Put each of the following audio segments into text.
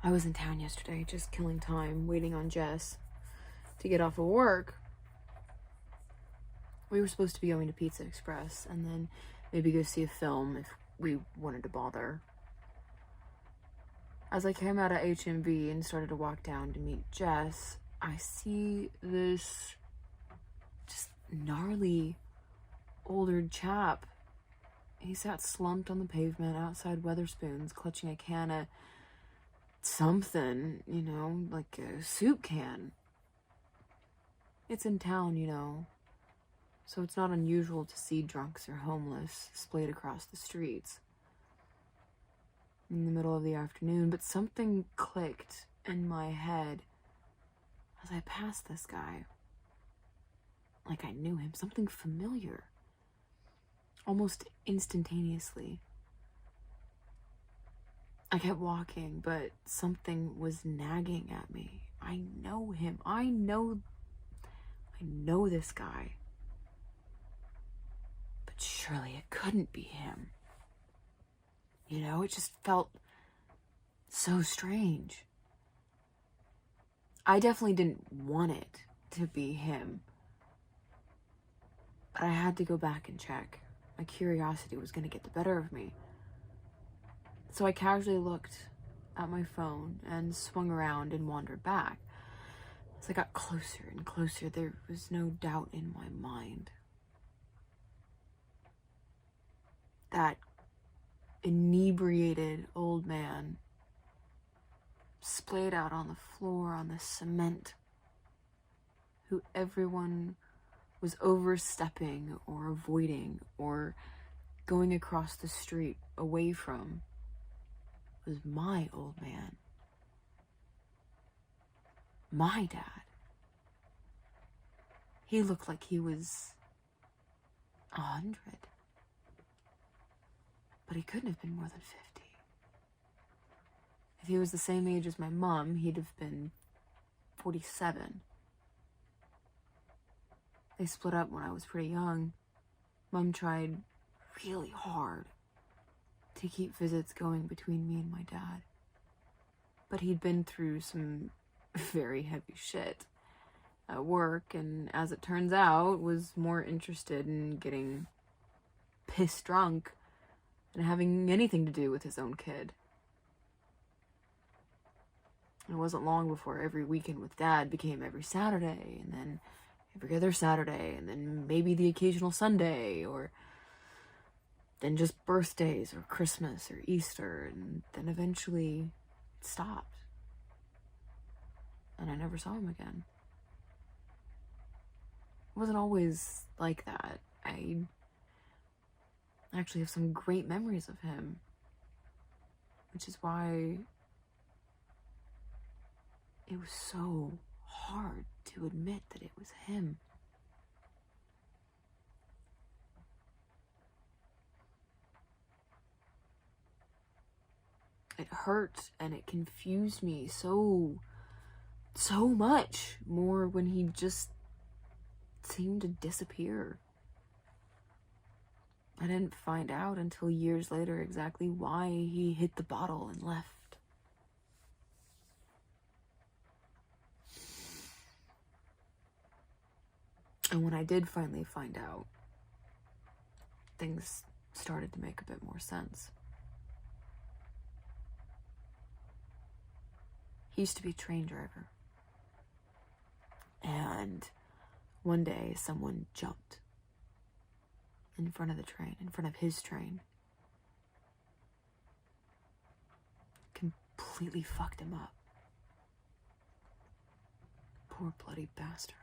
I was in town yesterday, just killing time, waiting on Jess to get off of work. We were supposed to be going to Pizza Express and then maybe go see a film if we wanted to bother. As I came out of HMV and started to walk down to meet Jess, I see this just gnarly older chap. He sat slumped on the pavement outside Weatherspoons, clutching a can of something, you know, like a soup can. It's in town, you know, so it's not unusual to see drunks or homeless splayed across the streets in the middle of the afternoon, but something clicked in my head as I passed this guy. Like I knew him, something familiar. Almost instantaneously. I kept walking, but something was nagging at me. I know him. I know this guy. But surely it couldn't be him. You know, it just felt so strange. I definitely didn't want it to be him. But I had to go back and check. My curiosity was going to get the better of me. So I casually looked at my phone and swung around and wandered back. As I got closer and closer, there was no doubt in my mind that inebriated old man splayed out on the floor on the cement, who everyone was overstepping or avoiding or going across the street away from, was my old man. My dad. He looked like he was 100. But he couldn't have been more than 50. If he was the same age as my mom, he'd have been 47. They split up when I was pretty young. Mom tried really hard to keep visits going between me and my dad. But he'd been through some very heavy shit at work, and as it turns out, was more interested in getting pissed drunk than having anything to do with his own kid. It wasn't long before every weekend with Dad became every Saturday, and then every other Saturday, and then maybe the occasional Sunday, or then just birthdays or Christmas or Easter, and then eventually it stopped. And I never saw him again. It wasn't always like that. I actually have some great memories of him, which is why it was so hard to admit that it was him. It hurt and it confused me so much more when he just seemed to disappear. I didn't find out until years later exactly why he hit the bottle and left. And when I did finally find out, things started to make a bit more sense. He used to be a train driver. And one day someone jumped in front of the train, in front of his train. Completely fucked him up. Poor bloody bastard.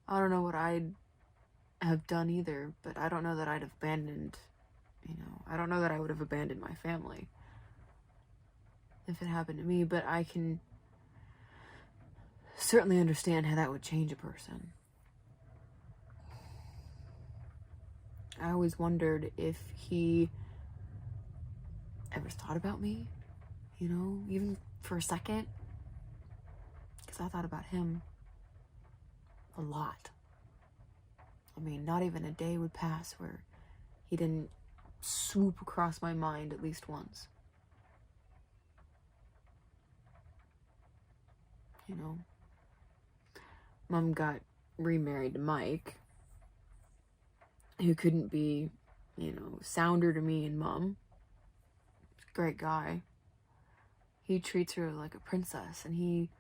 I don't know what I'd have done either, but I don't know that I'd have abandoned, I don't know that I would have abandoned my family if it happened to me, but I can certainly understand how that would change a person. I always wondered if he ever thought about me, even for a second, because I thought about him a lot. I mean, not even a day would pass where he didn't swoop across my mind at least once. you know. Mom got remarried to Mike, who couldn't be, you know, sounder to me and Mom. Great guy. He treats her like a princess, and he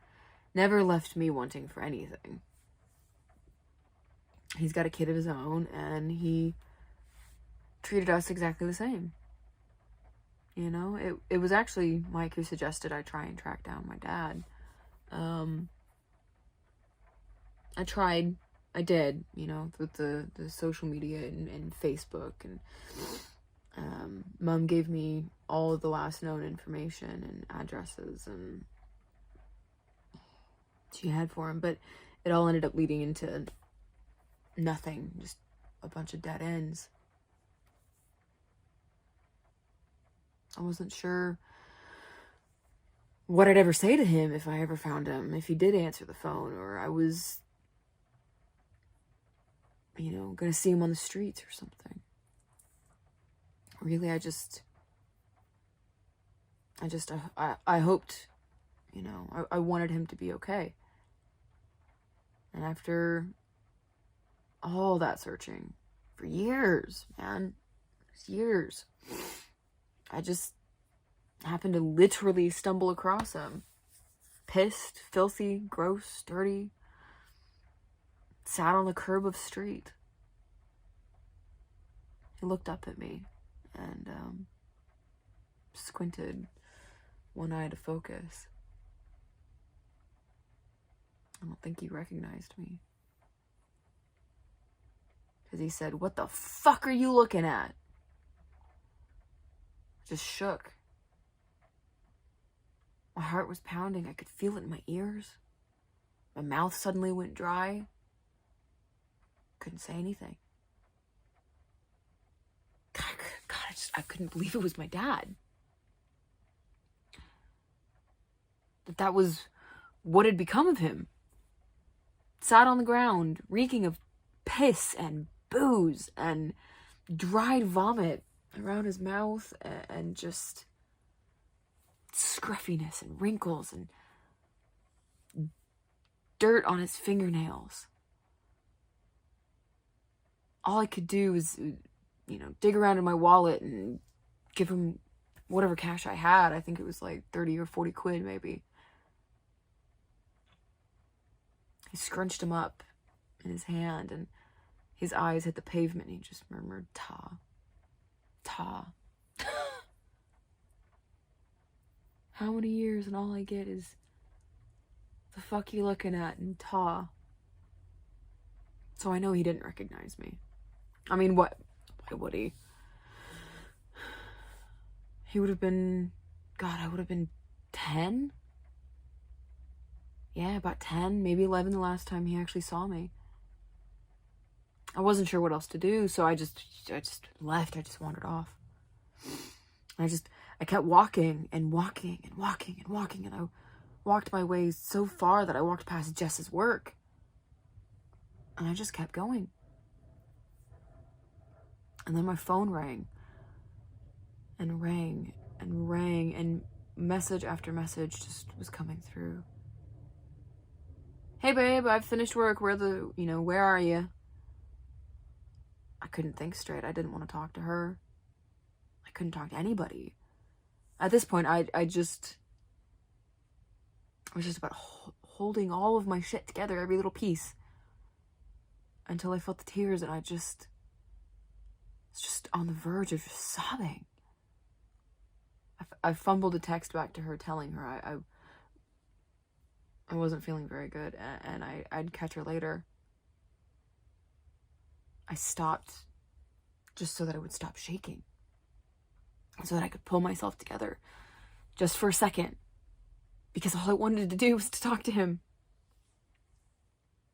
never left me wanting for anything. He's got a kid of his own, and he treated us exactly the same. You know, it was actually Mike who suggested I try and track down my dad. I did, you know, with the social media and Facebook, and Mom gave me all of the last known information and addresses and she had for him, but it all ended up leading into nothing, just a bunch of dead ends. I wasn't sure what I'd ever say to him if I ever found him, if he did answer the phone, or I was, you know, gonna see him on the streets or something. Really, I hoped, you know, I wanted him to be okay. And after all that searching for years, man, years, I just happened to literally stumble across him. Pissed, filthy, gross, dirty. Sat on the curb of street. He looked up at me and squinted one eye to focus. I don't think he recognized me. Because he said, "What the fuck are you looking at?" I just shook. My heart was pounding. I could feel it in my ears. My mouth suddenly went dry. Couldn't say anything. God, I couldn't believe it was my dad. That was what had become of him. Sat on the ground, reeking of piss and booze and dried vomit around his mouth and just scruffiness and wrinkles and dirt on his fingernails. All I could do was, you know, dig around in my wallet and give him whatever cash I had. I think it was like 30 or 40 quid maybe. He scrunched him up in his hand and his eyes hit the pavement and he just murmured, "Ta. Ta." How many years and all I get is, "The fuck you looking at?" and "Ta." So I know he didn't recognize me. I mean, why would he? He would have been, God, I would have been 10? Yeah, about 10, maybe 11 the last time he actually saw me. I wasn't sure what else to do, so I just left. I just wandered off. I kept walking and walking and walking and walking, and I walked my way so far that I walked past Jess's work. And I just kept going. And then my phone rang. And rang and rang, and message after message just was coming through. "Hey babe, I've finished work. Where are you?" I couldn't think straight. I didn't want to talk to her. I couldn't talk to anybody. At this point, I was just about holding all of my shit together, every little piece, until I felt the tears, and I was just on the verge of just sobbing. I fumbled a text back to her telling her I wasn't feeling very good and I'd catch her later. I stopped just so that I would stop shaking, so that I could pull myself together just for a second, because all I wanted to do was to talk to him.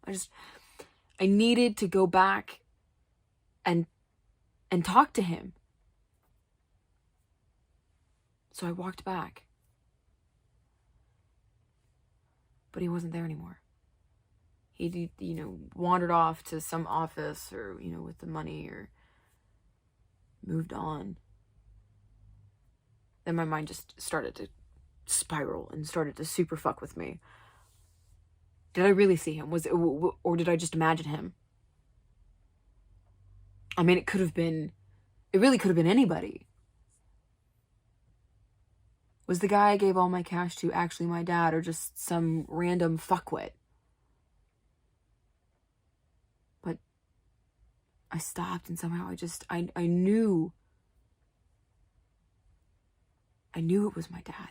I needed to go back and talk to him. So I walked back. But he wasn't there anymore. He, wandered off to some office or, with the money, or moved on. Then my mind just started to spiral and started to super fuck with me. Did I really see him? Or did I just imagine him? I mean, it really could have been anybody. Was the guy I gave all my cash to actually my dad, or just some random fuckwit? But I stopped, and somehow I knew it was my dad.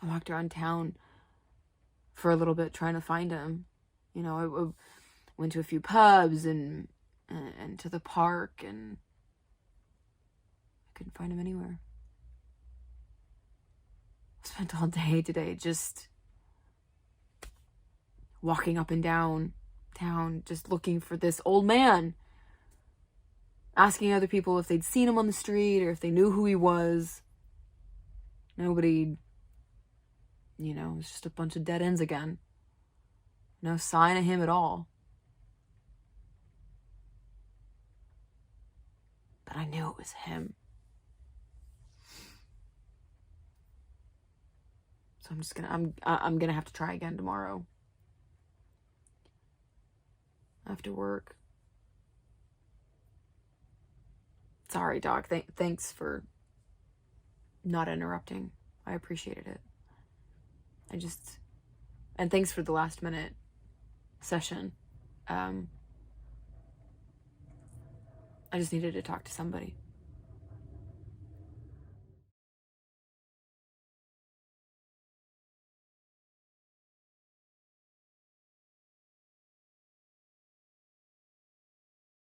I walked around town for a little bit trying to find him. You know, I went to a few pubs and to the park, and I couldn't find him anywhere. I spent all day today just walking up and down town, just looking for this old man, asking other people if they'd seen him on the street or if they knew who he was. Nobody, you know, it's just a bunch of dead ends again. No sign of him at all. But I knew it was him. So I'm gonna have to try again tomorrow. After work. Sorry, Doc. Thanks for not interrupting. I appreciated it. And thanks for the last minute session. I just needed to talk to somebody.